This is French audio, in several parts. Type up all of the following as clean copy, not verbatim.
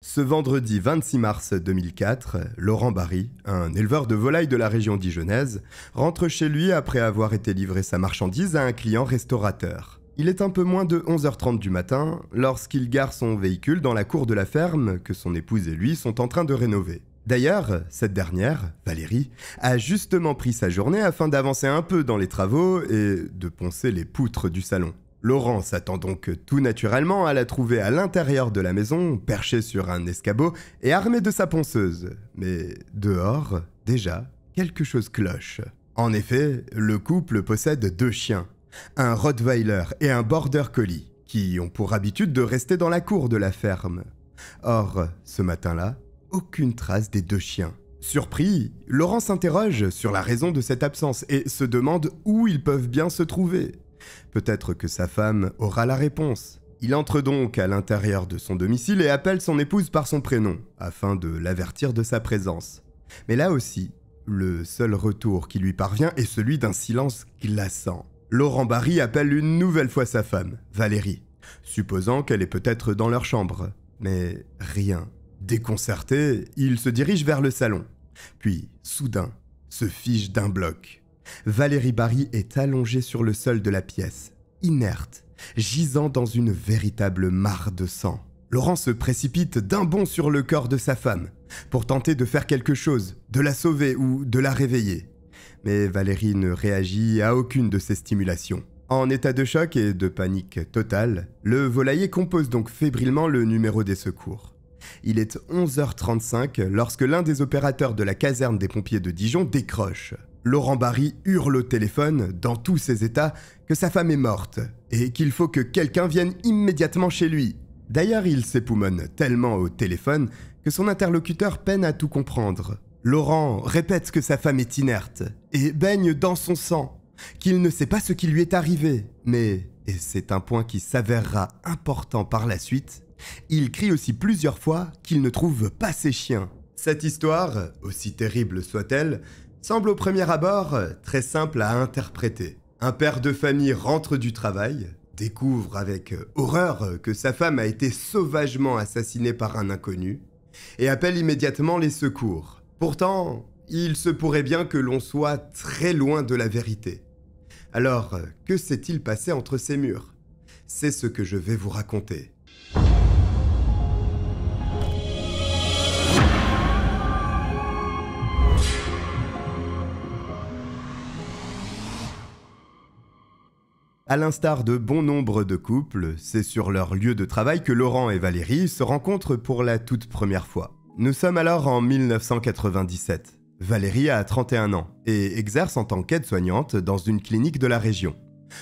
Ce vendredi 26 mars 2004, Laurent Barry, un éleveur de volailles de la région dijonnaise, rentre chez lui après avoir été livré sa marchandise à un client restaurateur. Il est un peu moins de 11h30 du matin lorsqu'il gare son véhicule dans la cour de la ferme que son épouse et lui sont en train de rénover. D'ailleurs, cette dernière, Valérie, a justement pris sa journée afin d'avancer un peu dans les travaux et de poncer les poutres du salon. Laurent s'attend donc tout naturellement à la trouver à l'intérieur de la maison, perchée sur un escabeau et armée de sa ponceuse. Mais dehors, déjà, quelque chose cloche. En effet, le couple possède 2 chiens, un Rottweiler et un Border Collie, qui ont pour habitude de rester dans la cour de la ferme. Or, ce matin-là, aucune trace des 2 chiens. Surpris, Laurent s'interroge sur la raison de cette absence et se demande où ils peuvent bien se trouver. Peut-être que sa femme aura la réponse. Il entre donc à l'intérieur de son domicile et appelle son épouse par son prénom, afin de l'avertir de sa présence. Mais là aussi, le seul retour qui lui parvient est celui d'un silence glaçant. Laurent Barry appelle une nouvelle fois sa femme, Valérie, supposant qu'elle est peut-être dans leur chambre. Mais rien. Déconcerté, il se dirige vers le salon. Puis, soudain, se fige d'un bloc. Valérie Barry est allongée sur le sol de la pièce, inerte, gisant dans une véritable mare de sang. Laurent se précipite d'un bond sur le corps de sa femme, pour tenter de faire quelque chose, de la sauver ou de la réveiller. Mais Valérie ne réagit à aucune de ces stimulations. En état de choc et de panique totale, le volailler compose donc fébrilement le numéro des secours. Il est 11h35 lorsque l'un des opérateurs de la caserne des pompiers de Dijon décroche. Laurent Barry hurle au téléphone, dans tous ses états, que sa femme est morte et qu'il faut que quelqu'un vienne immédiatement chez lui. D'ailleurs, il s'époumonne tellement au téléphone que son interlocuteur peine à tout comprendre. Laurent répète que sa femme est inerte et baigne dans son sang, qu'il ne sait pas ce qui lui est arrivé. Mais, et c'est un point qui s'avérera important par la suite, il crie aussi plusieurs fois qu'il ne trouve pas ses chiens. Cette histoire, aussi terrible soit-elle, semble au premier abord très simple à interpréter. Un père de famille rentre du travail, découvre avec horreur que sa femme a été sauvagement assassinée par un inconnu et appelle immédiatement les secours. Pourtant, il se pourrait bien que l'on soit très loin de la vérité. Alors, que s'est-il passé entre ces murs? C'est ce que je vais vous raconter. À l'instar de bon nombre de couples, c'est sur leur lieu de travail que Laurent et Valérie se rencontrent pour la toute première fois. Nous sommes alors en 1997. Valérie a 31 ans et exerce en tant qu'aide-soignante dans une clinique de la région.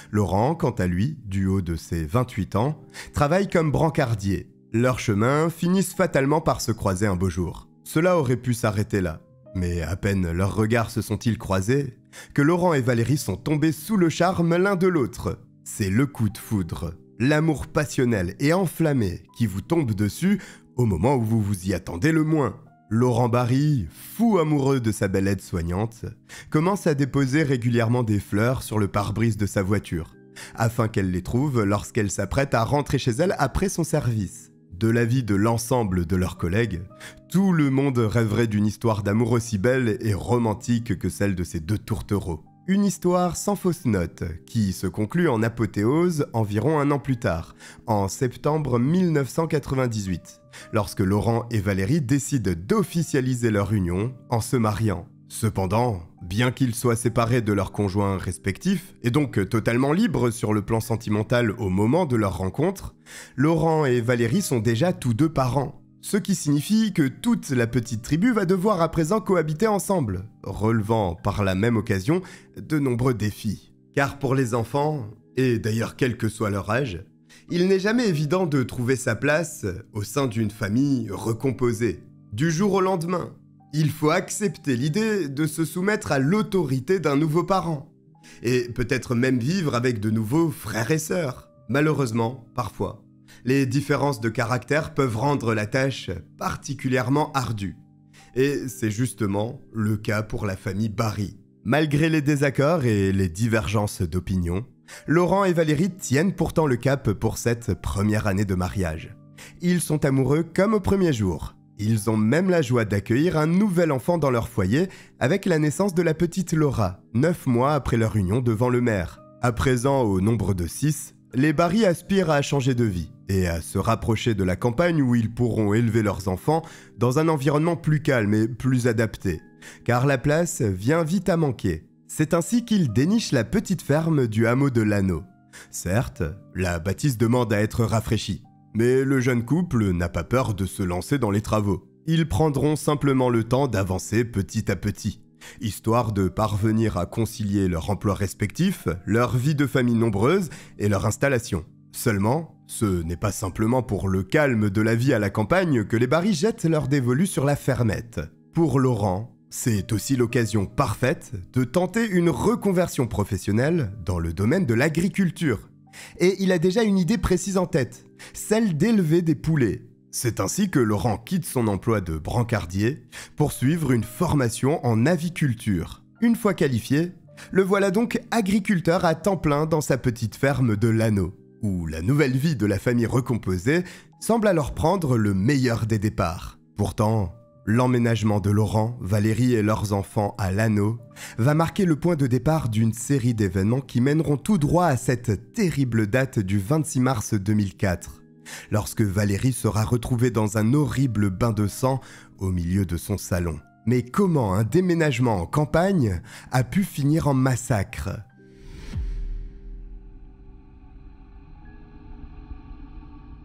Laurent, quant à lui, du haut de ses 28 ans, travaille comme brancardier. Leurs chemins finissent fatalement par se croiser un beau jour. Cela aurait pu s'arrêter là. Mais à peine leurs regards se sont-ils croisés que Laurent et Valérie sont tombés sous le charme l'un de l'autre. C'est le coup de foudre, l'amour passionnel et enflammé qui vous tombe dessus au moment où vous vous y attendez le moins. Laurent Barry, fou amoureux de sa belle aide-soignante, commence à déposer régulièrement des fleurs sur le pare-brise de sa voiture, afin qu'elle les trouve lorsqu'elle s'apprête à rentrer chez elle après son service. De l'avis de l'ensemble de leurs collègues, tout le monde rêverait d'une histoire d'amour aussi belle et romantique que celle de ces 2 tourtereaux. Une histoire sans fausse note, qui se conclut en apothéose environ 1 an plus tard, en septembre 1998, lorsque Laurent et Valérie décident d'officialiser leur union en se mariant. Cependant, bien qu'ils soient séparés de leurs conjoints respectifs, et donc totalement libres sur le plan sentimental au moment de leur rencontre, Laurent et Valérie sont déjà tous 2 parents. Ce qui signifie que toute la petite tribu va devoir à présent cohabiter ensemble, relevant par la même occasion de nombreux défis. Car pour les enfants, et d'ailleurs quel que soit leur âge, il n'est jamais évident de trouver sa place au sein d'une famille recomposée. Du jour au lendemain, il faut accepter l'idée de se soumettre à l'autorité d'un nouveau parent, et peut-être même vivre avec de nouveaux frères et sœurs. Malheureusement, parfois, les différences de caractère peuvent rendre la tâche particulièrement ardue. Et c'est justement le cas pour la famille Barry. Malgré les désaccords et les divergences d'opinion, Laurent et Valérie tiennent pourtant le cap pour cette première année de mariage. Ils sont amoureux comme au premier jour. Ils ont même la joie d'accueillir un nouvel enfant dans leur foyer avec la naissance de la petite Laura, 9 mois après leur union devant le maire. À présent au nombre de 6, les Barry aspirent à changer de vie et à se rapprocher de la campagne où ils pourront élever leurs enfants dans un environnement plus calme et plus adapté, car la place vient vite à manquer. C'est ainsi qu'ils dénichent la petite ferme du hameau de l'Anneau. Certes, la bâtisse demande à être rafraîchie, mais le jeune couple n'a pas peur de se lancer dans les travaux. Ils prendront simplement le temps d'avancer petit à petit, histoire de parvenir à concilier leur emploi respectif, leur vie de famille nombreuse et leur installation. Seulement, ce n'est pas simplement pour le calme de la vie à la campagne que les Barry jettent leur dévolu sur la fermette. Pour Laurent, c'est aussi l'occasion parfaite de tenter une reconversion professionnelle dans le domaine de l'agriculture. Et il a déjà une idée précise en tête, celle d'élever des poulets. C'est ainsi que Laurent quitte son emploi de brancardier pour suivre une formation en aviculture. Une fois qualifié, le voilà donc agriculteur à temps plein dans sa petite ferme de l'Anneau, où la nouvelle vie de la famille recomposée semble alors prendre le meilleur des départs. Pourtant, l'emménagement de Laurent, Valérie et leurs enfants à l'Anneau va marquer le point de départ d'une série d'événements qui mèneront tout droit à cette terrible date du 26 mars 2004, lorsque Valérie sera retrouvée dans un horrible bain de sang au milieu de son salon. Mais comment un déménagement en campagne a pu finir en massacre ?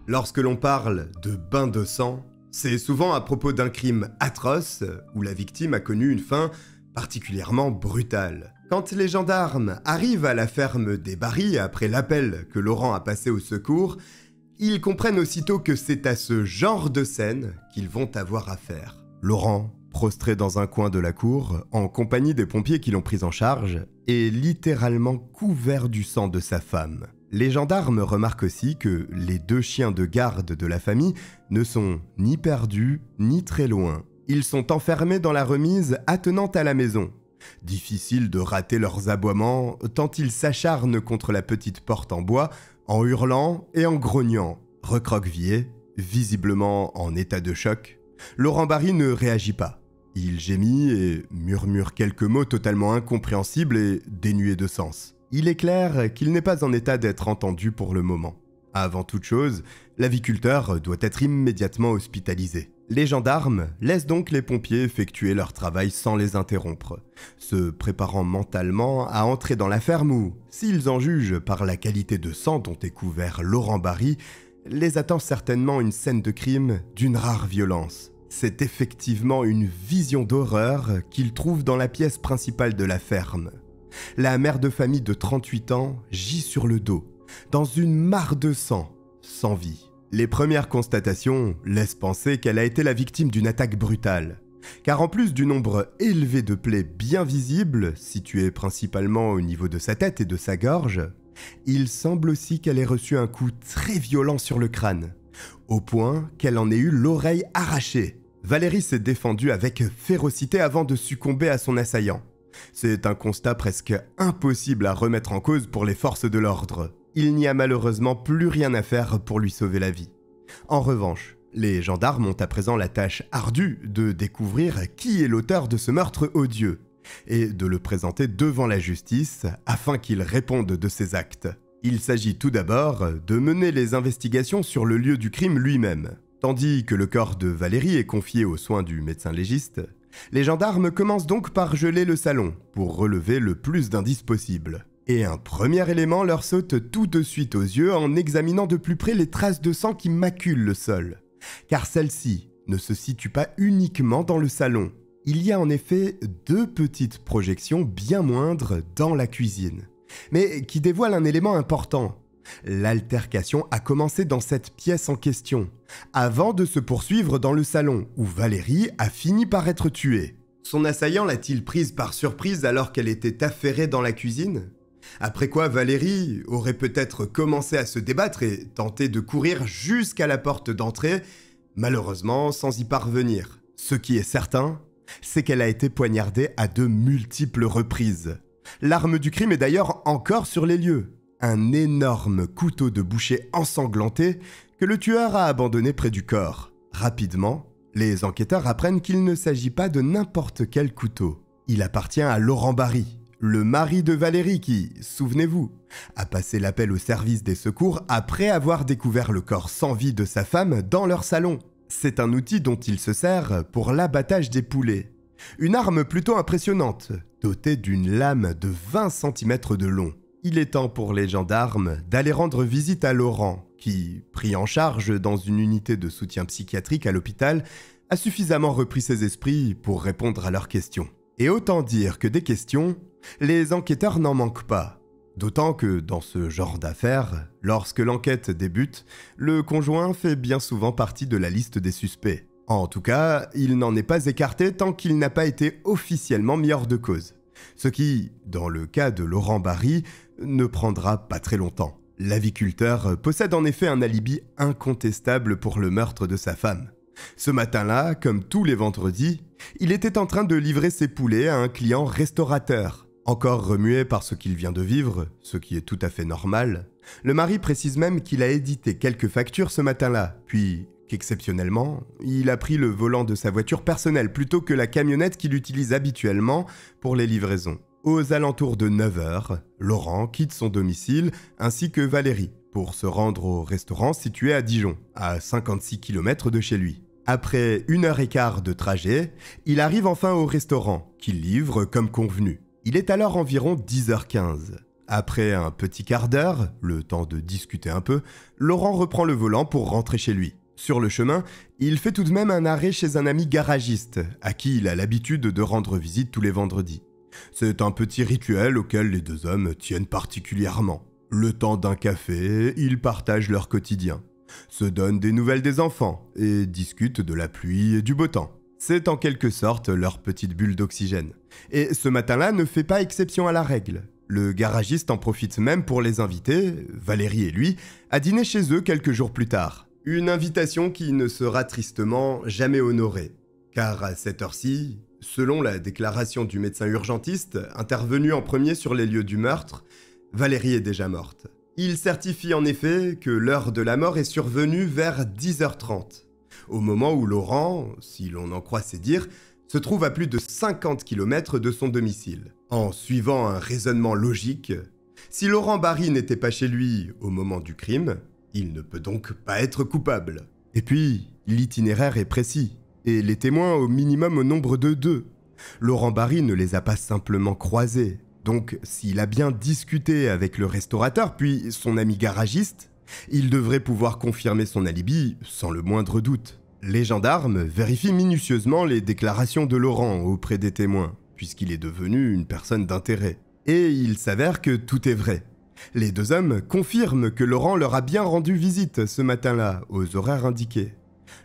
Lorsque l'on parle de bain de sang, c'est souvent à propos d'un crime atroce où la victime a connu une fin particulièrement brutale. Quand les gendarmes arrivent à la ferme des Barry après l'appel que Laurent a passé au secours, ils comprennent aussitôt que c'est à ce genre de scène qu'ils vont avoir affaire. Laurent, prostré dans un coin de la cour, en compagnie des pompiers qui l'ont pris en charge, est littéralement couvert du sang de sa femme. Les gendarmes remarquent aussi que les 2 chiens de garde de la famille ne sont ni perdus ni très loin. Ils sont enfermés dans la remise attenante à la maison. Difficile de rater leurs aboiements tant ils s'acharnent contre la petite porte en bois en hurlant et en grognant. Recroquevillé, visiblement en état de choc, Laurent Barry ne réagit pas. Il gémit et murmure quelques mots totalement incompréhensibles et dénués de sens. Il est clair qu'il n'est pas en état d'être entendu pour le moment. Avant toute chose, l'aviculteur doit être immédiatement hospitalisé. Les gendarmes laissent donc les pompiers effectuer leur travail sans les interrompre, se préparant mentalement à entrer dans la ferme où, s'ils en jugent par la qualité de sang dont est couvert Laurent Barry, les attend certainement une scène de crime d'une rare violence. C'est effectivement une vision d'horreur qu'ils trouvent dans la pièce principale de la ferme. La mère de famille de 38 ans gît sur le dos, dans une mare de sang, sans vie. Les premières constatations laissent penser qu'elle a été la victime d'une attaque brutale, car en plus du nombre élevé de plaies bien visibles, situées principalement au niveau de sa tête et de sa gorge, il semble aussi qu'elle ait reçu un coup très violent sur le crâne, au point qu'elle en ait eu l'oreille arrachée. Valérie s'est défendue avec férocité avant de succomber à son assaillant. C'est un constat presque impossible à remettre en cause pour les forces de l'ordre. Il n'y a malheureusement plus rien à faire pour lui sauver la vie. En revanche, les gendarmes ont à présent la tâche ardue de découvrir qui est l'auteur de ce meurtre odieux et de le présenter devant la justice afin qu'il réponde de ses actes. Il s'agit tout d'abord de mener les investigations sur le lieu du crime lui-même. Tandis que le corps de Valérie est confié aux soins du médecin légiste, les gendarmes commencent donc par geler le salon pour relever le plus d'indices possible. Et un premier élément leur saute tout de suite aux yeux en examinant de plus près les traces de sang qui maculent le sol. Car celles-ci ne se situent pas uniquement dans le salon. Il y a en effet 2 petites projections bien moindres dans la cuisine, mais qui dévoilent un élément important. L'altercation a commencé dans cette pièce en question, avant de se poursuivre dans le salon, où Valérie a fini par être tuée. Son assaillant l'a-t-il prise par surprise alors qu'elle était affairée dans la cuisine ? Après quoi Valérie aurait peut-être commencé à se débattre et tenté de courir jusqu'à la porte d'entrée, malheureusement sans y parvenir. Ce qui est certain, c'est qu'elle a été poignardée à de multiples reprises. L'arme du crime est d'ailleurs encore sur les lieux. Un énorme couteau de boucher ensanglanté que le tueur a abandonné près du corps. Rapidement, les enquêteurs apprennent qu'il ne s'agit pas de n'importe quel couteau. Il appartient à Laurent Barry, le mari de Valérie qui, souvenez-vous, a passé l'appel au service des secours après avoir découvert le corps sans vie de sa femme dans leur salon. C'est un outil dont il se sert pour l'abattage des poulets. Une arme plutôt impressionnante, dotée d'une lame de 20 cm de long. Il est temps pour les gendarmes d'aller rendre visite à Laurent, qui, pris en charge dans une unité de soutien psychiatrique à l'hôpital, a suffisamment repris ses esprits pour répondre à leurs questions. Et autant dire que des questions, les enquêteurs n'en manquent pas. D'autant que dans ce genre d'affaires, lorsque l'enquête débute, le conjoint fait bien souvent partie de la liste des suspects. En tout cas, il n'en est pas écarté tant qu'il n'a pas été officiellement mis hors de cause. Ce qui, dans le cas de Laurent Barry, ne prendra pas très longtemps. L'aviculteur possède en effet un alibi incontestable pour le meurtre de sa femme. Ce matin-là, comme tous les vendredis, il était en train de livrer ses poulets à un client restaurateur. Encore remué par ce qu'il vient de vivre, ce qui est tout à fait normal, le mari précise même qu'il a édité quelques factures ce matin-là, puis qu'exceptionnellement, il a pris le volant de sa voiture personnelle plutôt que la camionnette qu'il utilise habituellement pour les livraisons. Aux alentours de 9h, Laurent quitte son domicile ainsi que Valérie pour se rendre au restaurant situé à Dijon, à 56 km de chez lui. Après 1h15 de trajet, il arrive enfin au restaurant, qu'il livre comme convenu. Il est alors environ 10h15. Après un petit quart d'heure, le temps de discuter un peu, Laurent reprend le volant pour rentrer chez lui. Sur le chemin, il fait tout de même un arrêt chez un ami garagiste, à qui il a l'habitude de rendre visite tous les vendredis. C'est un petit rituel auquel les deux hommes tiennent particulièrement. Le temps d'un café, ils partagent leur quotidien, se donnent des nouvelles des enfants et discutent de la pluie et du beau temps. C'est en quelque sorte leur petite bulle d'oxygène. Et ce matin-là ne fait pas exception à la règle. Le garagiste en profite même pour les inviter, Valérie et lui, à dîner chez eux quelques jours plus tard. Une invitation qui ne sera tristement jamais honorée. Car à cette heure-ci, selon la déclaration du médecin urgentiste, intervenu en premier sur les lieux du meurtre, Valérie est déjà morte. Il certifie en effet que l'heure de la mort est survenue vers 10h30, au moment où Laurent, si l'on en croit ses dires, se trouve à plus de 50 km de son domicile. En suivant un raisonnement logique, si Laurent Barry n'était pas chez lui au moment du crime, il ne peut donc pas être coupable. Et puis, l'itinéraire est précis, et les témoins au minimum au nombre de 2. Laurent Barry ne les a pas simplement croisés, donc s'il a bien discuté avec le restaurateur puis son ami garagiste, il devrait pouvoir confirmer son alibi sans le moindre doute. Les gendarmes vérifient minutieusement les déclarations de Laurent auprès des témoins, puisqu'il est devenu une personne d'intérêt. Et il s'avère que tout est vrai. Les deux hommes confirment que Laurent leur a bien rendu visite ce matin-là, aux horaires indiqués.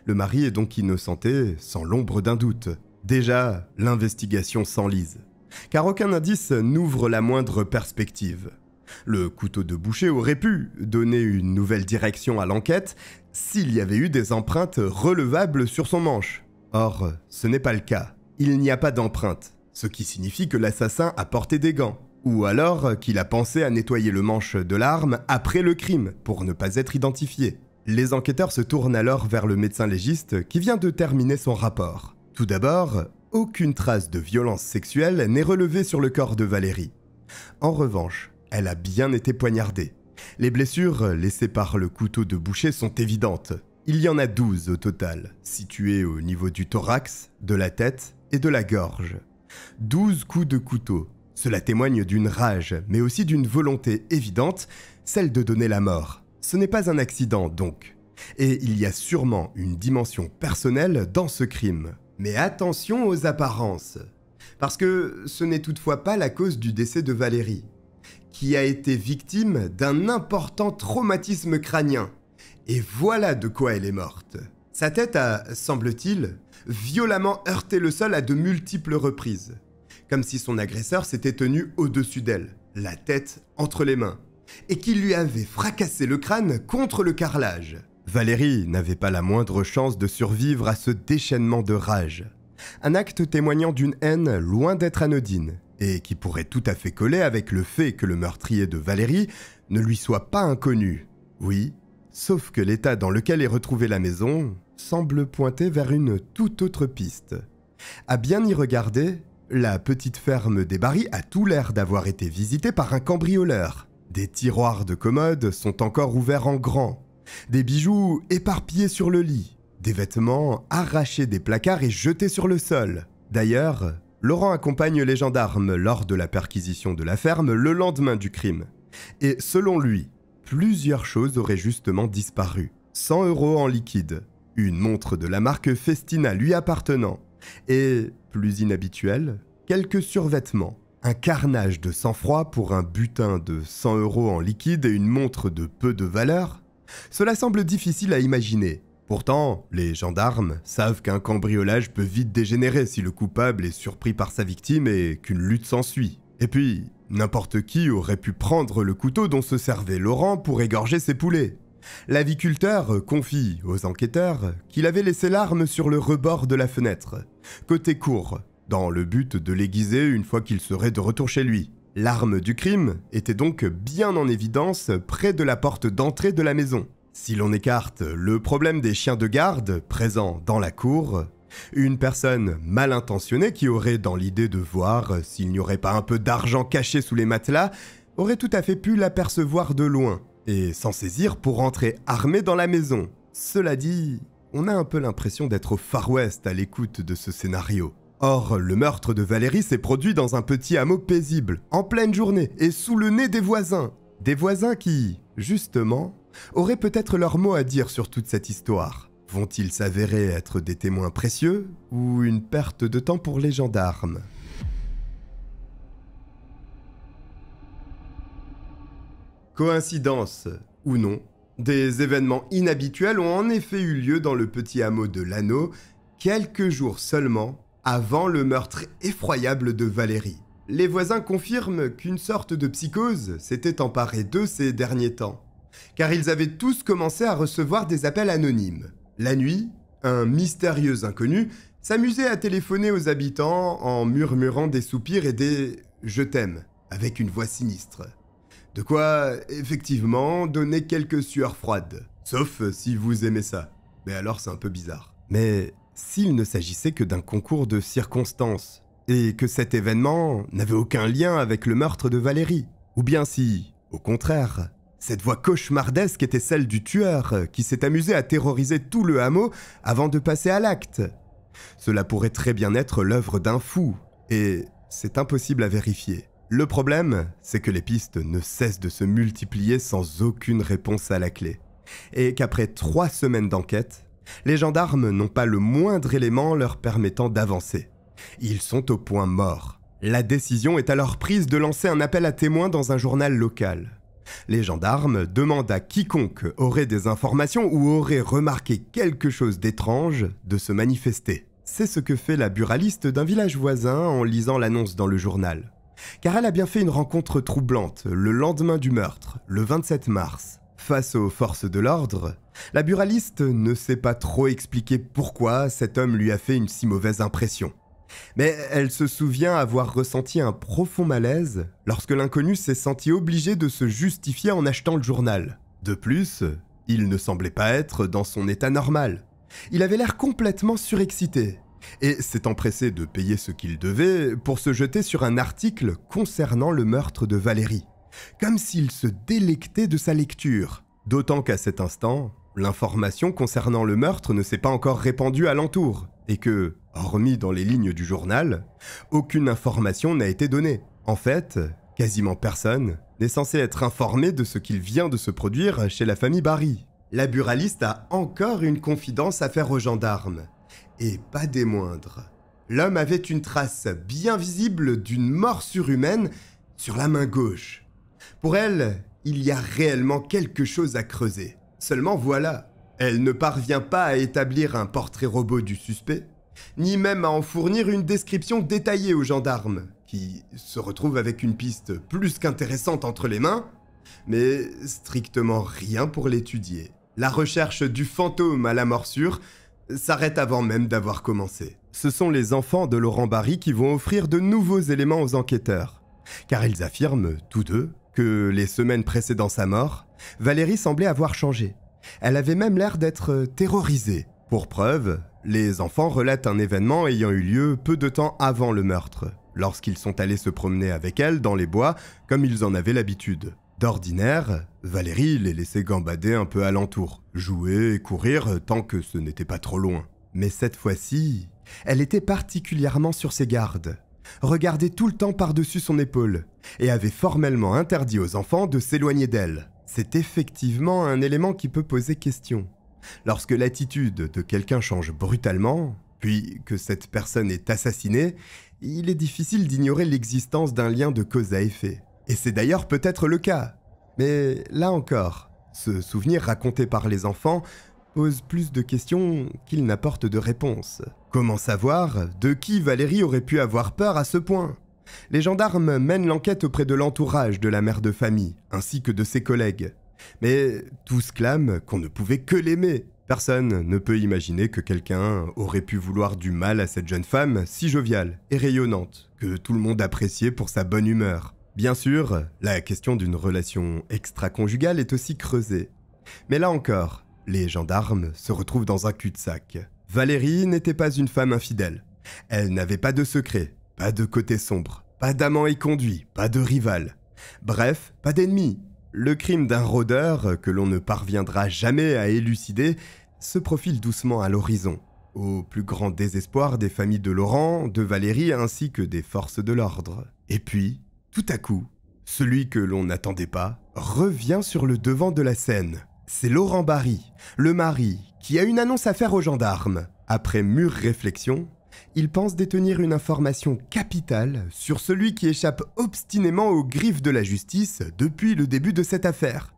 Le mari est donc innocenté, sans l'ombre d'un doute. Déjà, l'investigation s'enlise, car aucun indice n'ouvre la moindre perspective. Le couteau de boucher aurait pu donner une nouvelle direction à l'enquête s'il y avait eu des empreintes relevables sur son manche. Or, ce n'est pas le cas. Il n'y a pas d'empreinte, ce qui signifie que l'assassin a porté des gants. Ou alors qu'il a pensé à nettoyer le manche de l'arme après le crime, pour ne pas être identifié. Les enquêteurs se tournent alors vers le médecin légiste qui vient de terminer son rapport. Tout d'abord, aucune trace de violence sexuelle n'est relevée sur le corps de Valérie. En revanche, elle a bien été poignardée. Les blessures laissées par le couteau de boucher sont évidentes. Il y en a 12 au total, situées au niveau du thorax, de la tête et de la gorge. 12 coups de couteau. Cela témoigne d'une rage, mais aussi d'une volonté évidente, celle de donner la mort. Ce n'est pas un accident donc. Et il y a sûrement une dimension personnelle dans ce crime. Mais attention aux apparences. Parce que ce n'est toutefois pas la cause du décès de Valérie, qui a été victime d'un important traumatisme crânien. Et voilà de quoi elle est morte. Sa tête a, semble-t-il, violemment heurté le sol à de multiples reprises. Comme si son agresseur s'était tenu au-dessus d'elle, la tête entre les mains, et qu'il lui avait fracassé le crâne contre le carrelage. Valérie n'avait pas la moindre chance de survivre à ce déchaînement de rage. Un acte témoignant d'une haine loin d'être anodine, et qui pourrait tout à fait coller avec le fait que le meurtrier de Valérie ne lui soit pas inconnu. Oui, Sauf que l'état dans lequel est retrouvée la maison semble pointer vers une toute autre piste. À bien y regarder, la petite ferme des Barry a tout l'air d'avoir été visitée par un cambrioleur. Des tiroirs de commode sont encore ouverts en grand, des bijoux éparpillés sur le lit, des vêtements arrachés des placards et jetés sur le sol. D'ailleurs, Laurent accompagne les gendarmes lors de la perquisition de la ferme le lendemain du crime. Et selon lui, plusieurs choses auraient justement disparu. 100 € en liquide, une montre de la marque Festina lui appartenant, et, plus inhabituel, quelques survêtements. Un carnage de sang-froid pour un butin de 100 € en liquide et une montre de peu de valeur. Cela semble difficile à imaginer. Pourtant, les gendarmes savent qu'un cambriolage peut vite dégénérer si le coupable est surpris par sa victime et qu'une lutte s'ensuit. Et puis, n'importe qui aurait pu prendre le couteau dont se servait Laurent pour égorger ses poulets. L'aviculteur confie aux enquêteurs qu'il avait laissé l'arme sur le rebord de la fenêtre, côté cour, dans le but de l'aiguiser une fois qu'il serait de retour chez lui. L'arme du crime était donc bien en évidence près de la porte d'entrée de la maison. Si l'on écarte le problème des chiens de garde présents dans la cour, une personne mal intentionnée qui aurait dans l'idée de voir s'il n'y aurait pas un peu d'argent caché sous les matelas aurait tout à fait pu l'apercevoir de loin et s'en saisir pour entrer armé dans la maison. Cela dit, on a un peu l'impression d'être au Far West à l'écoute de ce scénario. Or, le meurtre de Valérie s'est produit dans un petit hameau paisible, en pleine journée et sous le nez des voisins. Des voisins qui, justement, auraient peut-être leur mot à dire sur toute cette histoire. Vont-ils s'avérer être des témoins précieux ou une perte de temps pour les gendarmes ? Coïncidence ou non, des événements inhabituels ont en effet eu lieu dans le petit hameau de Lanneau, quelques jours seulement avant le meurtre effroyable de Valérie. Les voisins confirment qu'une sorte de psychose s'était emparée d'eux ces derniers temps, car ils avaient tous commencé à recevoir des appels anonymes. La nuit, un mystérieux inconnu s'amusait à téléphoner aux habitants en murmurant des soupirs et des « je t'aime » avec une voix sinistre. De quoi, effectivement, donner quelques sueurs froides. Sauf si vous aimez ça. Mais alors c'est un peu bizarre. Mais s'il ne s'agissait que d'un concours de circonstances, et que cet événement n'avait aucun lien avec le meurtre de Valérie, ou bien si, au contraire, cette voix cauchemardesque était celle du tueur qui s'est amusé à terroriser tout le hameau avant de passer à l'acte. Cela pourrait très bien être l'œuvre d'un fou, et c'est impossible à vérifier. Le problème, c'est que les pistes ne cessent de se multiplier sans aucune réponse à la clé, et qu'après 3 semaines d'enquête, les gendarmes n'ont pas le moindre élément leur permettant d'avancer. Ils sont au point mort. La décision est alors prise de lancer un appel à témoins dans un journal local. Les gendarmes demandent à quiconque aurait des informations ou aurait remarqué quelque chose d'étrange de se manifester. C'est ce que fait la buraliste d'un village voisin en lisant l'annonce dans le journal. Car elle a bien fait une rencontre troublante le lendemain du meurtre, le 27 mars. Face aux forces de l'ordre, la buraliste ne sait pas trop expliquer pourquoi cet homme lui a fait une si mauvaise impression. Mais elle se souvient avoir ressenti un profond malaise lorsque l'inconnu s'est senti obligé de se justifier en achetant le journal. De plus, il ne semblait pas être dans son état normal. Il avait l'air complètement surexcité et s'est empressé de payer ce qu'il devait pour se jeter sur un article concernant le meurtre de Valérie, comme s'il se délectait de sa lecture. D'autant qu'à cet instant, l'information concernant le meurtre ne s'est pas encore répandue alentour, et que, hormis dans les lignes du journal, aucune information n'a été donnée. En fait, quasiment personne n'est censé être informé de ce qu'il vient de se produire chez la famille Barry. La buraliste a encore une confidence à faire aux gendarmes, et pas des moindres. L'homme avait une trace bien visible d'une morsure humaine sur la main gauche. Pour elle, il y a réellement quelque chose à creuser. Seulement voilà, elle ne parvient pas à établir un portrait robot du suspect, ni même à en fournir une description détaillée aux gendarmes, qui se retrouvent avec une piste plus qu'intéressante entre les mains, mais strictement rien pour l'étudier. La recherche du fantôme à la morsure s'arrête avant même d'avoir commencé. Ce sont les enfants de Laurent Barry qui vont offrir de nouveaux éléments aux enquêteurs, car ils affirment, tous deux, que les semaines précédant sa mort, Valérie semblait avoir changé, Elle avait même l'air d'être terrorisée. Pour preuve, les enfants relatent un événement ayant eu lieu peu de temps avant le meurtre, lorsqu'ils sont allés se promener avec elle dans les bois comme ils en avaient l'habitude. D'ordinaire, Valérie les laissait gambader un peu alentour, jouer et courir tant que ce n'était pas trop loin. Mais cette fois-ci, elle était particulièrement sur ses gardes, regardait tout le temps par-dessus son épaule et avait formellement interdit aux enfants de s'éloigner d'elle. C'est effectivement un élément qui peut poser question. Lorsque l'attitude de quelqu'un change brutalement, puis que cette personne est assassinée, il est difficile d'ignorer l'existence d'un lien de cause à effet. Et c'est d'ailleurs peut-être le cas. Mais là encore, ce souvenir raconté par les enfants pose plus de questions qu'il n'apporte de réponses. Comment savoir de qui Valérie aurait pu avoir peur à ce point ? Les gendarmes mènent l'enquête auprès de l'entourage de la mère de famille, ainsi que de ses collègues. Mais tous clament qu'on ne pouvait que l'aimer. Personne ne peut imaginer que quelqu'un aurait pu vouloir du mal à cette jeune femme si joviale et rayonnante, que tout le monde appréciait pour sa bonne humeur. Bien sûr, la question d'une relation extra-conjugale est aussi creusée. Mais là encore, les gendarmes se retrouvent dans un cul-de-sac. Valérie n'était pas une femme infidèle. Elle n'avait pas de secret, pas de côté sombre, pas d'amant éconduit, pas de rival. Bref, pas d'ennemi. Le crime d'un rôdeur que l'on ne parviendra jamais à élucider se profile doucement à l'horizon, au plus grand désespoir des familles de Laurent, de Valérie ainsi que des forces de l'ordre. Et puis, tout à coup, celui que l'on n'attendait pas revient sur le devant de la scène. C'est Laurent Barry, le mari, qui a une annonce à faire aux gendarmes. Après mûre réflexion, il pense détenir une information capitale sur celui qui échappe obstinément aux griffes de la justice depuis le début de cette affaire,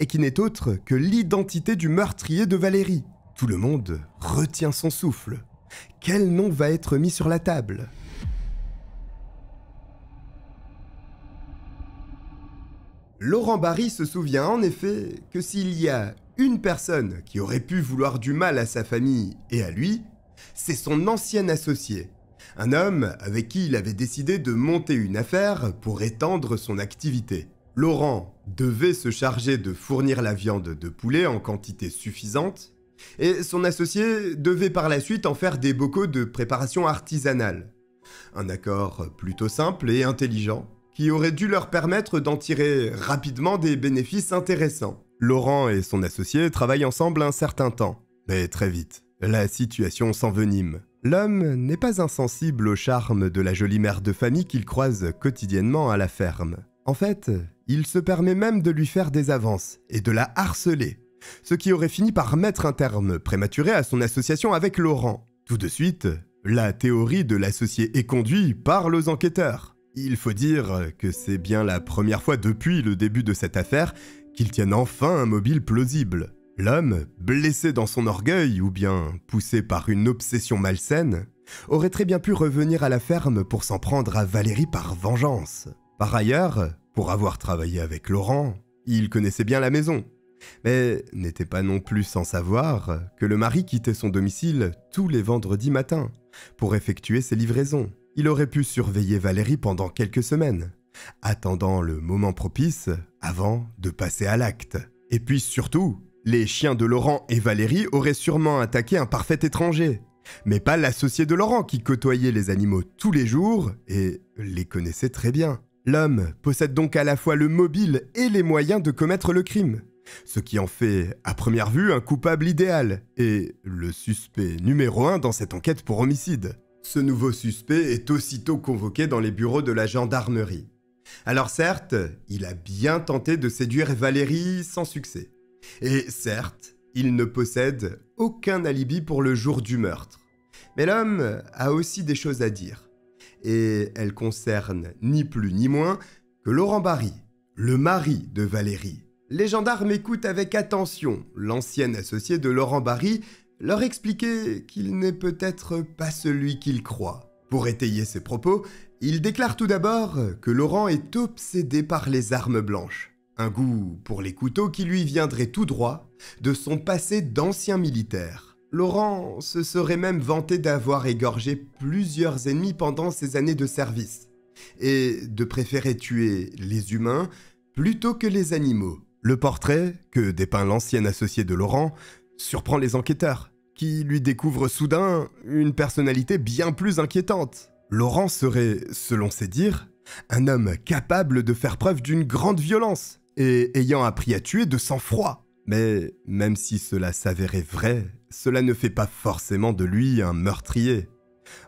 et qui n'est autre que l'identité du meurtrier de Valérie. Tout le monde retient son souffle. Quel nom va être mis sur la table ? Laurent Barry se souvient en effet que s'il y a une personne qui aurait pu vouloir du mal à sa famille et à lui, c'est son ancien associé, un homme avec qui il avait décidé de monter une affaire pour étendre son activité. Laurent devait se charger de fournir la viande de poulet en quantité suffisante, et son associé devait par la suite en faire des bocaux de préparation artisanale. Un accord plutôt simple et intelligent, qui aurait dû leur permettre d'en tirer rapidement des bénéfices intéressants. Laurent et son associé travaillent ensemble un certain temps, mais très vite, la situation s'envenime. L'homme n'est pas insensible au charme de la jolie mère de famille qu'il croise quotidiennement à la ferme. En fait, il se permet même de lui faire des avances et de la harceler, ce qui aurait fini par mettre un terme prématuré à son association avec Laurent. Tout de suite, la théorie de l'associé éconduit parle aux enquêteurs. Il faut dire que c'est bien la première fois depuis le début de cette affaire qu'ils tiennent enfin un mobile plausible. L'homme, blessé dans son orgueil ou bien poussé par une obsession malsaine, aurait très bien pu revenir à la ferme pour s'en prendre à Valérie par vengeance. Par ailleurs, pour avoir travaillé avec Laurent, il connaissait bien la maison, mais n'était pas non plus sans savoir que le mari quittait son domicile tous les vendredis matins pour effectuer ses livraisons. Il aurait pu surveiller Valérie pendant quelques semaines, attendant le moment propice avant de passer à l'acte. Et puis surtout, les chiens de Laurent et Valérie auraient sûrement attaqué un parfait étranger, mais pas l'associé de Laurent qui côtoyait les animaux tous les jours et les connaissait très bien. L'homme possède donc à la fois le mobile et les moyens de commettre le crime, ce qui en fait à première vue un coupable idéal et le suspect numéro 1 dans cette enquête pour homicide. Ce nouveau suspect est aussitôt convoqué dans les bureaux de la gendarmerie. Alors certes, il a bien tenté de séduire Valérie sans succès. Et certes, il ne possède aucun alibi pour le jour du meurtre. Mais l'homme a aussi des choses à dire. Et elles concernent ni plus ni moins que Laurent Barry, le mari de Valérie. Les gendarmes écoutent avec attention l'ancien associé de Laurent Barry leur expliquer qu'il n'est peut-être pas celui qu'il croit. Pour étayer ses propos, il déclare tout d'abord que Laurent est obsédé par les armes blanches, un goût pour les couteaux qui lui viendrait tout droit de son passé d'ancien militaire. Laurent se serait même vanté d'avoir égorgé plusieurs ennemis pendant ses années de service, et de préférer tuer les humains plutôt que les animaux. Le portrait, que dépeint l'ancien associé de Laurent, surprend les enquêteurs, qui lui découvrent soudain une personnalité bien plus inquiétante. Laurent serait, selon ses dires, un homme capable de faire preuve d'une grande violence et ayant appris à tuer de sang-froid. Mais même si cela s'avérait vrai, cela ne fait pas forcément de lui un meurtrier.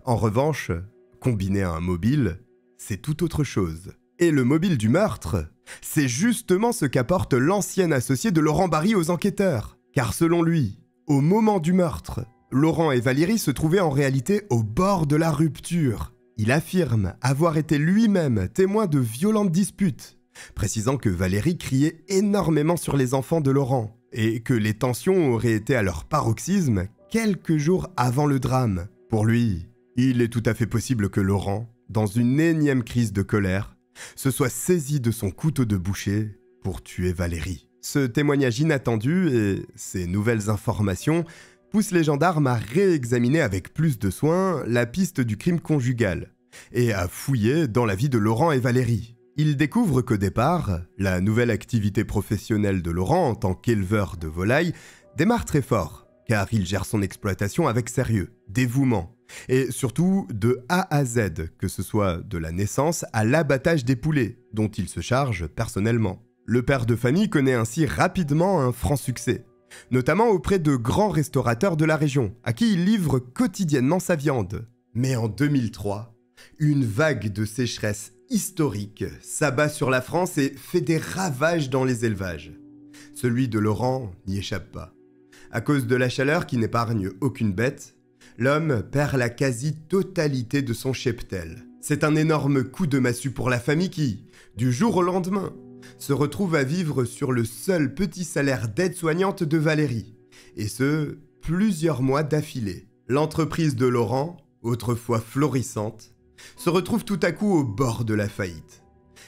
En revanche, combiné à un mobile, c'est tout autre chose. Et le mobile du meurtre, c'est justement ce qu'apporte l'ancien associé de Laurent Barry aux enquêteurs. Car selon lui, au moment du meurtre, Laurent et Valérie se trouvaient en réalité au bord de la rupture. Il affirme avoir été lui-même témoin de violentes disputes, précisant que Valérie criait énormément sur les enfants de Laurent et que les tensions auraient été à leur paroxysme quelques jours avant le drame. Pour lui, il est tout à fait possible que Laurent, dans une énième crise de colère, se soit saisi de son couteau de boucher pour tuer Valérie. Ce témoignage inattendu et ces nouvelles informations poussent les gendarmes à réexaminer avec plus de soin la piste du crime conjugal et à fouiller dans la vie de Laurent et Valérie. Ils découvrent qu'au départ, la nouvelle activité professionnelle de Laurent en tant qu'éleveur de volailles démarre très fort, car il gère son exploitation avec sérieux, dévouement, et surtout de A à Z, que ce soit de la naissance à l'abattage des poulets, dont il se charge personnellement. Le père de famille connaît ainsi rapidement un franc succès, notamment auprès de grands restaurateurs de la région, à qui il livre quotidiennement sa viande. Mais en 2003, une vague de sécheresse historique s'abat sur la France et fait des ravages dans les élevages. Celui de Laurent n'y échappe pas. À cause de la chaleur qui n'épargne aucune bête, l'homme perd la quasi-totalité de son cheptel. C'est un énorme coup de massue pour la famille qui, du jour au lendemain, se retrouve à vivre sur le seul petit salaire d'aide-soignante de Valérie, et ce, plusieurs mois d'affilée. L'entreprise de Laurent, autrefois florissante, se retrouve tout à coup au bord de la faillite.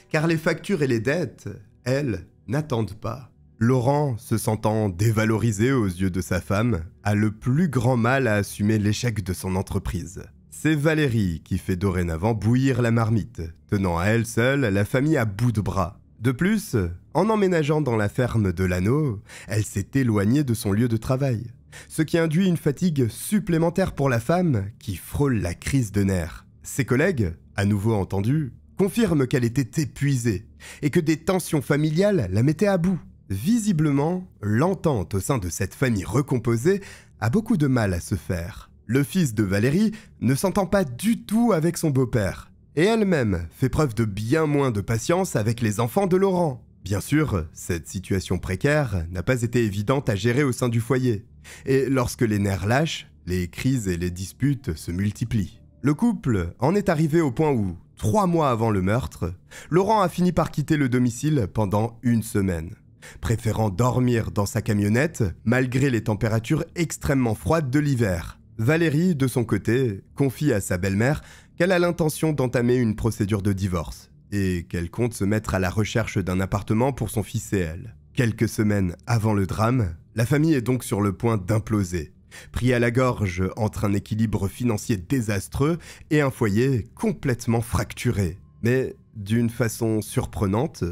Car les factures et les dettes, elles, n'attendent pas. Laurent, se sentant dévalorisé aux yeux de sa femme, a le plus grand mal à assumer l'échec de son entreprise. C'est Valérie qui fait dorénavant bouillir la marmite, tenant à elle seule la famille à bout de bras. De plus, en emménageant dans la ferme de l'Anneau, elle s'est éloignée de son lieu de travail, ce qui induit une fatigue supplémentaire pour la femme qui frôle la crise de nerfs. Ses collègues, à nouveau entendus, confirment qu'elle était épuisée et que des tensions familiales la mettaient à bout. Visiblement, l'entente au sein de cette famille recomposée a beaucoup de mal à se faire. Le fils de Valérie ne s'entend pas du tout avec son beau-père, et elle-même fait preuve de bien moins de patience avec les enfants de Laurent. Bien sûr, cette situation précaire n'a pas été évidente à gérer au sein du foyer, et lorsque les nerfs lâchent, les crises et les disputes se multiplient. Le couple en est arrivé au point où, 3 mois avant le meurtre, Laurent a fini par quitter le domicile pendant 1 semaine, préférant dormir dans sa camionnette malgré les températures extrêmement froides de l'hiver. Valérie, de son côté, confie à sa belle-mère qu'elle a l'intention d'entamer une procédure de divorce et qu'elle compte se mettre à la recherche d'un appartement pour son fils et elle. Quelques semaines avant le drame, la famille est donc sur le point d'imploser, pris à la gorge entre un équilibre financier désastreux et un foyer complètement fracturé. Mais d'une façon surprenante,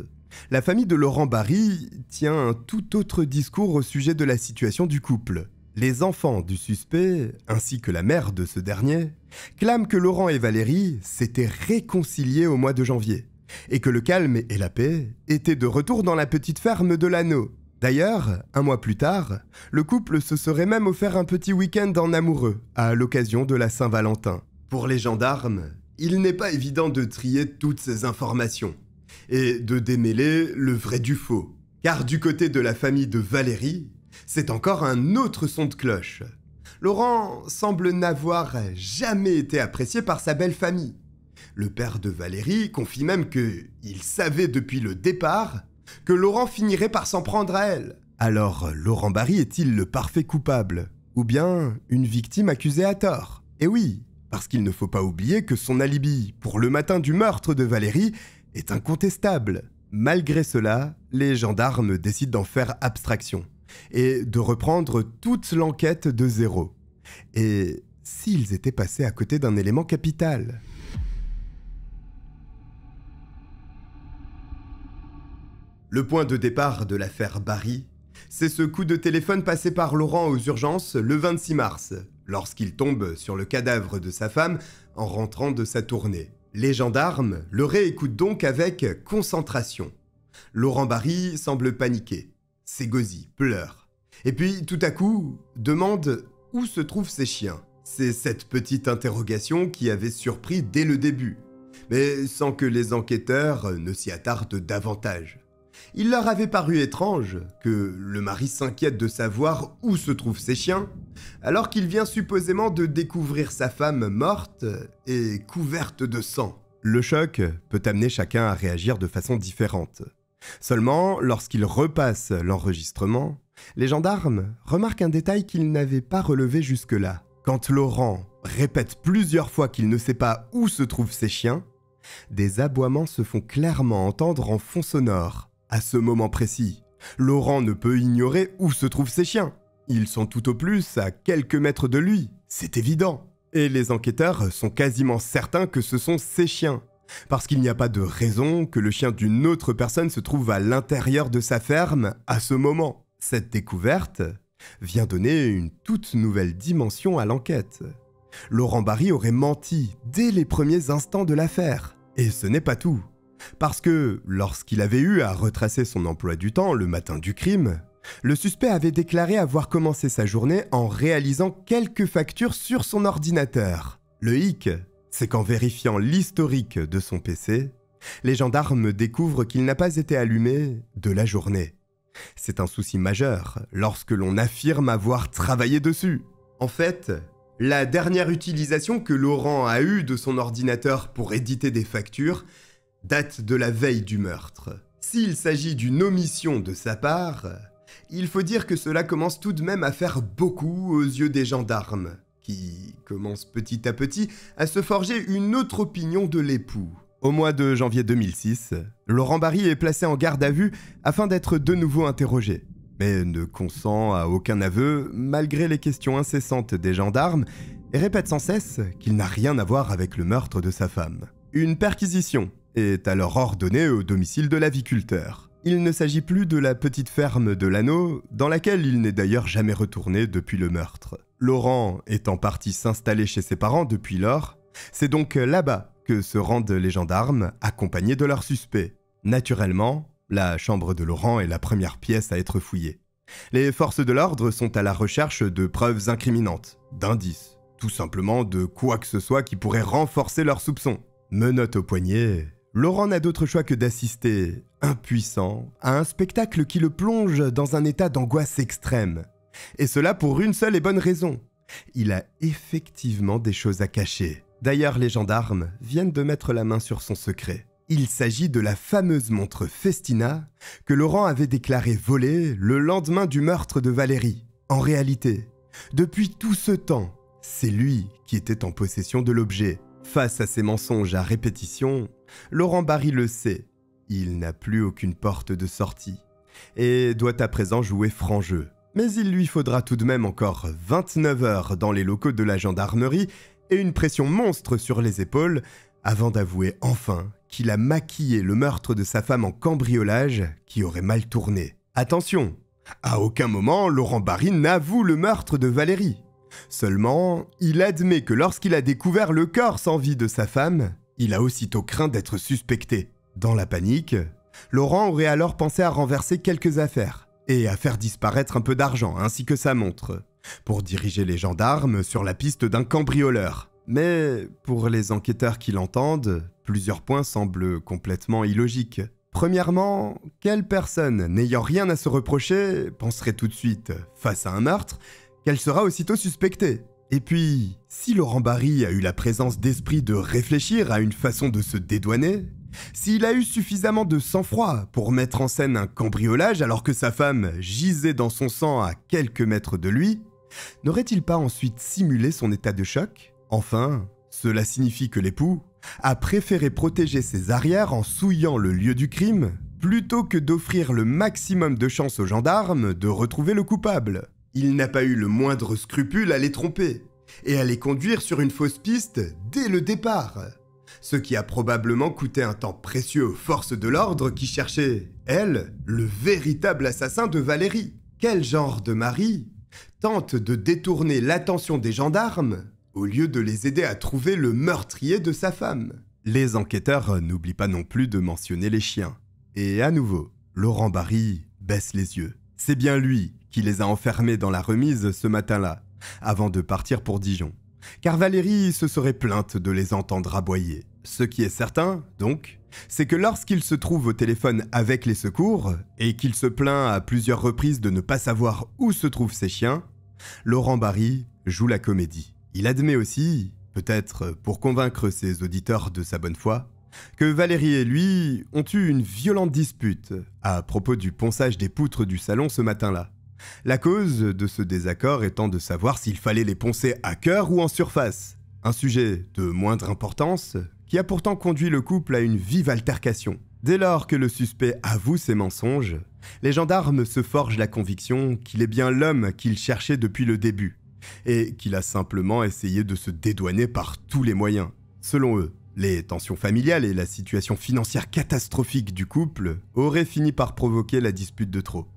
la famille de Laurent Barry tient un tout autre discours au sujet de la situation du couple. Les enfants du suspect, ainsi que la mère de ce dernier, clament que Laurent et Valérie s'étaient réconciliés au mois de janvier, et que le calme et la paix étaient de retour dans la petite ferme de l'Anneau. D'ailleurs, 1 mois plus tard, le couple se serait même offert un petit week-end en amoureux, à l'occasion de la Saint-Valentin. Pour les gendarmes, il n'est pas évident de trier toutes ces informations, et de démêler le vrai du faux. Car du côté de la famille de Valérie, c'est encore un autre son de cloche. Laurent semble n'avoir jamais été apprécié par sa belle famille. Le père de Valérie confie même qu'il savait depuis le départ que Laurent finirait par s'en prendre à elle. Alors, Laurent Barry est-il le parfait coupable? Ou bien une victime accusée à tort? Et oui, parce qu'il ne faut pas oublier que son alibi pour le matin du meurtre de Valérie est incontestable. Malgré cela, les gendarmes décident d'en faire abstraction et de reprendre toute l'enquête de zéro. Et s'ils étaient passés à côté d'un élément capital? Le point de départ de l'affaire Barry, c'est ce coup de téléphone passé par Laurent aux urgences le 26 mars, lorsqu'il tombe sur le cadavre de sa femme en rentrant de sa tournée. Les gendarmes le réécoutent donc avec concentration. Laurent Barry semble paniqué, s'égosille, pleure. Et puis, tout à coup, demande où se trouvent ses chiens. C'est cette petite interrogation qui avait surpris dès le début, mais sans que les enquêteurs ne s'y attardent davantage. Il leur avait paru étrange que le mari s'inquiète de savoir où se trouvent ses chiens, alors qu'il vient supposément de découvrir sa femme morte et couverte de sang. Le choc peut amener chacun à réagir de façon différente. Seulement, lorsqu'ils repassent l'enregistrement, les gendarmes remarquent un détail qu'ils n'avaient pas relevé jusque-là. Quand Laurent répète plusieurs fois qu'il ne sait pas où se trouvent ses chiens, des aboiements se font clairement entendre en fond sonore. À ce moment précis, Laurent ne peut ignorer où se trouvent ses chiens. Ils sont tout au plus à quelques mètres de lui, c'est évident. Et les enquêteurs sont quasiment certains que ce sont ses chiens, parce qu'il n'y a pas de raison que le chien d'une autre personne se trouve à l'intérieur de sa ferme à ce moment. Cette découverte vient donner une toute nouvelle dimension à l'enquête. Laurent Barry aurait menti dès les premiers instants de l'affaire. Et ce n'est pas tout. Parce que, lorsqu'il avait eu à retracer son emploi du temps le matin du crime, le suspect avait déclaré avoir commencé sa journée en réalisant quelques factures sur son ordinateur. Le hic, c'est qu'en vérifiant l'historique de son PC, les gendarmes découvrent qu'il n'a pas été allumé de la journée. C'est un souci majeur lorsque l'on affirme avoir travaillé dessus. En fait, la dernière utilisation que Laurent a eue de son ordinateur pour éditer des factures date de la veille du meurtre. S'il s'agit d'une omission de sa part, il faut dire que cela commence tout de même à faire beaucoup aux yeux des gendarmes, qui commencent petit à petit à se forger une autre opinion de l'époux. Au mois de janvier 2006, Laurent Barry est placé en garde à vue afin d'être de nouveau interrogé, mais ne consent à aucun aveu malgré les questions incessantes des gendarmes et répète sans cesse qu'il n'a rien à voir avec le meurtre de sa femme. Une perquisition est alors ordonnée au domicile de l'aviculteur. Il ne s'agit plus de la petite ferme de l'Anneau, dans laquelle il n'est d'ailleurs jamais retourné depuis le meurtre. Laurent étant parti s'installer chez ses parents depuis lors, c'est donc là-bas que se rendent les gendarmes, accompagnés de leurs suspects. Naturellement, la chambre de Laurent est la première pièce à être fouillée. Les forces de l'ordre sont à la recherche de preuves incriminantes, d'indices, tout simplement de quoi que ce soit qui pourrait renforcer leurs soupçons. Menottes au poignet, Laurent n'a d'autre choix que d'assister, impuissant, à un spectacle qui le plonge dans un état d'angoisse extrême. Et cela pour une seule et bonne raison. Il a effectivement des choses à cacher. D'ailleurs, les gendarmes viennent de mettre la main sur son secret. Il s'agit de la fameuse montre Festina que Laurent avait déclarée volée le lendemain du meurtre de Valérie. En réalité, depuis tout ce temps, c'est lui qui était en possession de l'objet. Face à ces mensonges à répétition, Laurent Barry le sait. Il n'a plus aucune porte de sortie et doit à présent jouer franc jeu. Mais il lui faudra tout de même encore 29 heures dans les locaux de la gendarmerie et une pression monstre sur les épaules avant d'avouer enfin qu'il a maquillé le meurtre de sa femme en cambriolage qui aurait mal tourné. Attention, à aucun moment Laurent Barry n'avoue le meurtre de Valérie. Seulement, il admet que lorsqu'il a découvert le corps sans vie de sa femme, il a aussitôt craint d'être suspecté. Dans la panique, Laurent aurait alors pensé à renverser quelques affaires et à faire disparaître un peu d'argent ainsi que sa montre, pour diriger les gendarmes sur la piste d'un cambrioleur. Mais pour les enquêteurs qui l'entendent, plusieurs points semblent complètement illogiques. Premièrement, quelle personne n'ayant rien à se reprocher penserait tout de suite, face à un meurtre, qu'elle sera aussitôt suspectée? Et puis, si Laurent Barry a eu la présence d'esprit de réfléchir à une façon de se dédouaner, s'il a eu suffisamment de sang-froid pour mettre en scène un cambriolage alors que sa femme gisait dans son sang à quelques mètres de lui, n'aurait-il pas ensuite simulé son état de choc? Enfin, cela signifie que l'époux a préféré protéger ses arrières en souillant le lieu du crime, plutôt que d'offrir le maximum de chances aux gendarmes de retrouver le coupable. Il n'a pas eu le moindre scrupule à les tromper et à les conduire sur une fausse piste dès le départ. Ce qui a probablement coûté un temps précieux aux forces de l'ordre qui cherchaient elle, le véritable assassin de Valérie. Quel genre de mari tente de détourner l'attention des gendarmes au lieu de les aider à trouver le meurtrier de sa femme? Les enquêteurs n'oublient pas non plus de mentionner les chiens. Et à nouveau, Laurent Barry baisse les yeux. C'est bien lui qui les a enfermés dans la remise ce matin-là, avant de partir pour Dijon. Car Valérie se serait plainte de les entendre aboyer. Ce qui est certain, donc, c'est que lorsqu'il se trouve au téléphone avec les secours, et qu'il se plaint à plusieurs reprises de ne pas savoir où se trouvent ses chiens, Laurent Barry joue la comédie. Il admet aussi, peut-être pour convaincre ses auditeurs de sa bonne foi, que Valérie et lui ont eu une violente dispute à propos du ponçage des poutres du salon ce matin-là. La cause de ce désaccord étant de savoir s'il fallait les poncer à cœur ou en surface. Un sujet de moindre importance qui a pourtant conduit le couple à une vive altercation. Dès lors que le suspect avoue ses mensonges, les gendarmes se forgent la conviction qu'il est bien l'homme qu'ils cherchaient depuis le début, et qu'il a simplement essayé de se dédouaner par tous les moyens. Selon eux, les tensions familiales et la situation financière catastrophique du couple auraient fini par provoquer la dispute de trop.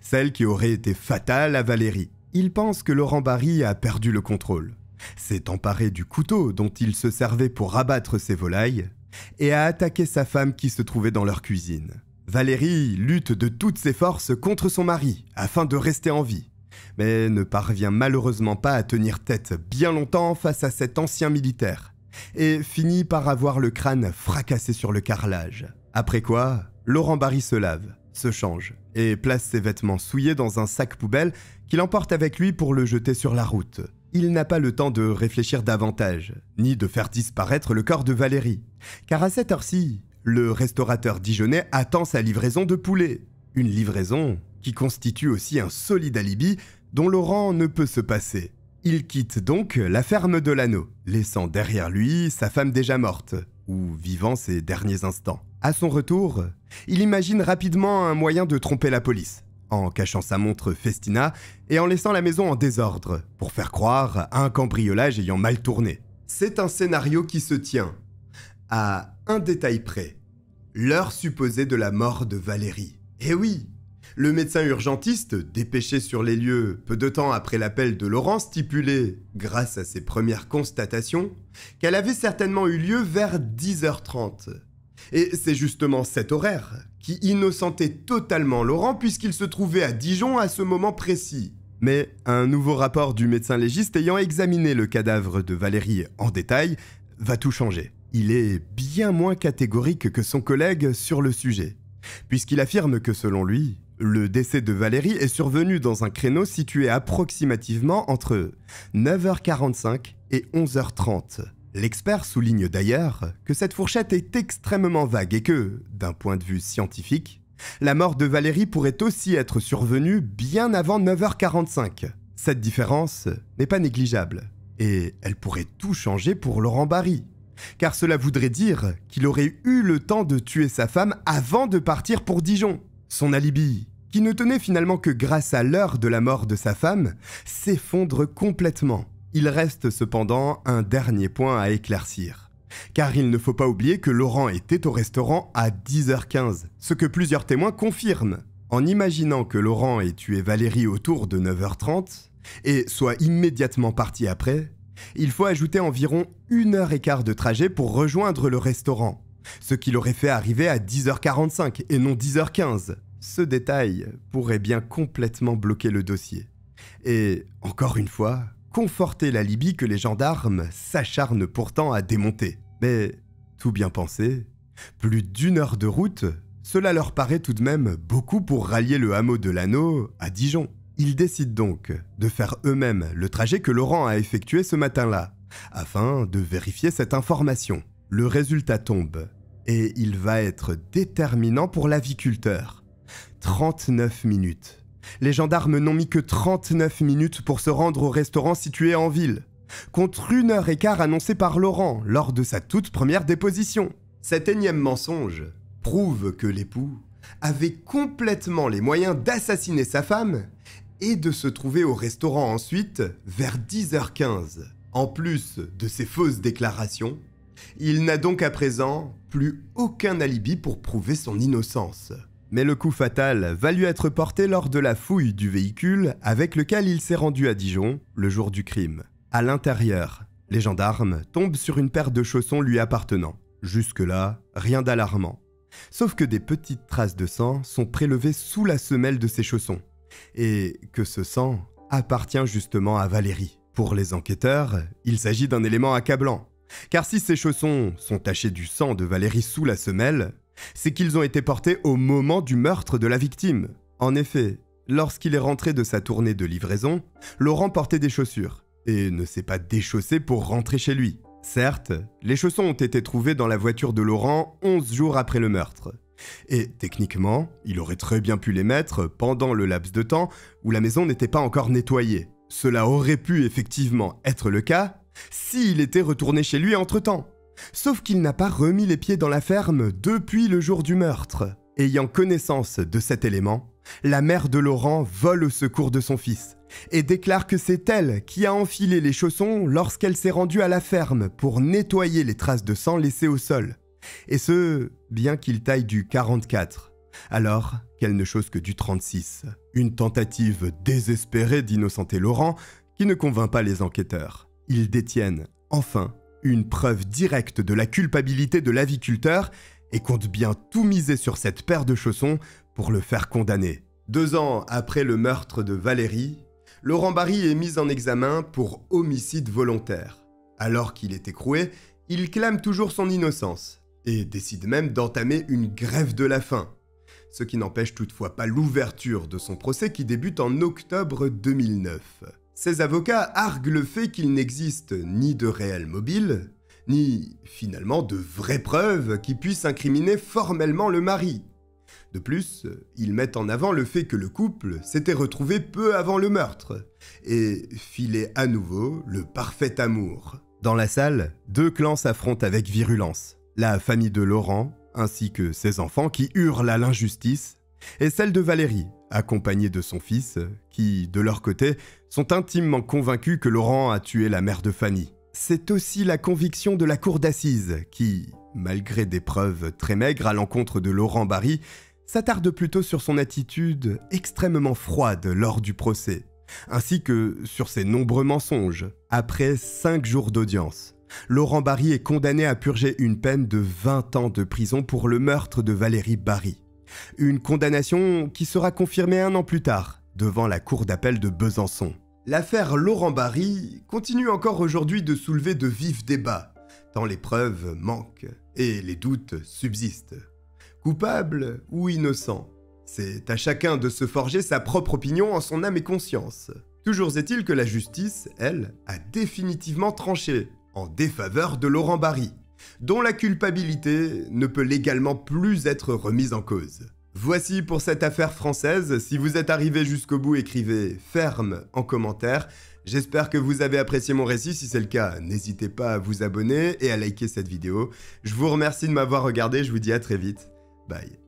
Celle qui aurait été fatale à Valérie. Ils pensent que Laurent Barry a perdu le contrôle, s'est emparé du couteau dont il se servait pour abattre ses volailles, et a attaqué sa femme qui se trouvait dans leur cuisine. Valérie lutte de toutes ses forces contre son mari afin de rester en vie, mais ne parvient malheureusement pas à tenir tête bien longtemps face à cet ancien militaire, et finit par avoir le crâne fracassé sur le carrelage. Après quoi, Laurent Barry se lave, se change, et place ses vêtements souillés dans un sac poubelle qu'il emporte avec lui pour le jeter sur la route. Il n'a pas le temps de réfléchir davantage, ni de faire disparaître le corps de Valérie, car à cette heure-ci, le restaurateur dijonnais attend sa livraison de poulet. Une livraison qui constitue aussi un solide alibi dont Laurent ne peut se passer. Il quitte donc la ferme de l'Anneau, laissant derrière lui sa femme déjà morte, ou vivant ses derniers instants. À son retour, il imagine rapidement un moyen de tromper la police, en cachant sa montre Festina et en laissant la maison en désordre, pour faire croire à un cambriolage ayant mal tourné. C'est un scénario qui se tient à un détail près, l'heure supposée de la mort de Valérie. Eh oui, le médecin urgentiste, dépêché sur les lieux peu de temps après l'appel de Laurent, stipulait, grâce à ses premières constatations, qu'elle avait certainement eu lieu vers 10h30. Et c'est justement cet horaire qui innocentait totalement Laurent puisqu'il se trouvait à Dijon à ce moment précis. Mais un nouveau rapport du médecin légiste ayant examiné le cadavre de Valérie en détail va tout changer. Il est bien moins catégorique que son collègue sur le sujet, puisqu'il affirme que selon lui, le décès de Valérie est survenu dans un créneau situé approximativement entre 9h45 et 11h30. L'expert souligne d'ailleurs que cette fourchette est extrêmement vague et que, d'un point de vue scientifique, la mort de Valérie pourrait aussi être survenue bien avant 9h45. Cette différence n'est pas négligeable, et elle pourrait tout changer pour Laurent Barry, car cela voudrait dire qu'il aurait eu le temps de tuer sa femme avant de partir pour Dijon. Son alibi, qui ne tenait finalement que grâce à l'heure de la mort de sa femme, s'effondre complètement. Il reste cependant un dernier point à éclaircir. Car il ne faut pas oublier que Laurent était au restaurant à 10h15, ce que plusieurs témoins confirment. En imaginant que Laurent ait tué Valérie autour de 9h30, et soit immédiatement parti après, il faut ajouter environ 1h15 de trajet pour rejoindre le restaurant, ce qui l'aurait fait arriver à 10h45 et non 10h15. Ce détail pourrait bien complètement bloquer le dossier. Et, encore une fois, conforter l'alibi que les gendarmes s'acharnent pourtant à démonter. Mais, tout bien pensé, plus d'1 heure de route, cela leur paraît tout de même beaucoup pour rallier le hameau de l'Anneau à Dijon. Ils décident donc de faire eux-mêmes le trajet que Laurent a effectué ce matin-là, afin de vérifier cette information. Le résultat tombe, et il va être déterminant pour l'aviculteur. 39 minutes. Les gendarmes n'ont mis que 39 minutes pour se rendre au restaurant situé en ville, contre 1h15 annoncée par Laurent lors de sa toute première déposition. Cet énième mensonge prouve que l'époux avait complètement les moyens d'assassiner sa femme et de se trouver au restaurant ensuite vers 10h15. En plus de ces fausses déclarations, il n'a donc à présent plus aucun alibi pour prouver son innocence. Mais le coup fatal va lui être porté lors de la fouille du véhicule avec lequel il s'est rendu à Dijon le jour du crime. À l'intérieur, les gendarmes tombent sur une paire de chaussons lui appartenant. Jusque-là, rien d'alarmant. Sauf que des petites traces de sang sont prélevées sous la semelle de ces chaussons. Et que ce sang appartient justement à Valérie. Pour les enquêteurs, il s'agit d'un élément accablant. Car si ces chaussons sont tachés du sang de Valérie sous la semelle, c'est qu'ils ont été portés au moment du meurtre de la victime. En effet, lorsqu'il est rentré de sa tournée de livraison, Laurent portait des chaussures et ne s'est pas déchaussé pour rentrer chez lui. Certes, les chaussons ont été trouvés dans la voiture de Laurent 11 jours après le meurtre. Et techniquement, il aurait très bien pu les mettre pendant le laps de temps où la maison n'était pas encore nettoyée. Cela aurait pu effectivement être le cas s'il était retourné chez lui entre-temps. Sauf qu'il n'a pas remis les pieds dans la ferme depuis le jour du meurtre. Ayant connaissance de cet élément, la mère de Laurent vole au secours de son fils et déclare que c'est elle qui a enfilé les chaussons lorsqu'elle s'est rendue à la ferme pour nettoyer les traces de sang laissées au sol. Et ce, bien qu'il taille du 44, alors qu'elle ne chausse que du 36. Une tentative désespérée d'innocenter Laurent qui ne convainc pas les enquêteurs. Ils détiennent, enfin, une preuve directe de la culpabilité de l'aviculteur et comptent bien tout miser sur cette paire de chaussons pour le faire condamner. 2 ans après le meurtre de Valérie, Laurent Barry est mis en examen pour homicide volontaire. Alors qu'il est écroué, il clame toujours son innocence et décide même d'entamer une grève de la faim. Ce qui n'empêche toutefois pas l'ouverture de son procès qui débute en octobre 2009. Ses avocats arguent le fait qu'il n'existe ni de réel mobile, ni finalement de vraies preuves qui puissent incriminer formellement le mari. De plus, ils mettent en avant le fait que le couple s'était retrouvé peu avant le meurtre et filait à nouveau le parfait amour. Dans la salle, 2 clans s'affrontent avec virulence. La famille de Laurent, ainsi que ses enfants qui hurlent à l'injustice, et celle de Valérie, accompagnée de son fils, qui, de leur côté, sont intimement convaincus que Laurent a tué la mère de famille. C'est aussi la conviction de la cour d'assises qui, malgré des preuves très maigres à l'encontre de Laurent Barry, s'attarde plutôt sur son attitude extrêmement froide lors du procès, ainsi que sur ses nombreux mensonges. Après 5 jours d'audience, Laurent Barry est condamné à purger une peine de 20 ans de prison pour le meurtre de Valérie Barry. Une condamnation qui sera confirmée 1 an plus tard, devant la cour d'appel de Besançon. L'affaire Laurent Barry continue encore aujourd'hui de soulever de vifs débats, tant les preuves manquent et les doutes subsistent. Coupable ou innocent, c'est à chacun de se forger sa propre opinion en son âme et conscience. Toujours est-il que la justice, elle, a définitivement tranché en défaveur de Laurent Barry, dont la culpabilité ne peut légalement plus être remise en cause. Voici pour cette affaire française. Si vous êtes arrivé jusqu'au bout, écrivez « ferme » en commentaire. J'espère que vous avez apprécié mon récit. Si c'est le cas, n'hésitez pas à vous abonner et à liker cette vidéo. Je vous remercie de m'avoir regardé. Je vous dis à très vite. Bye.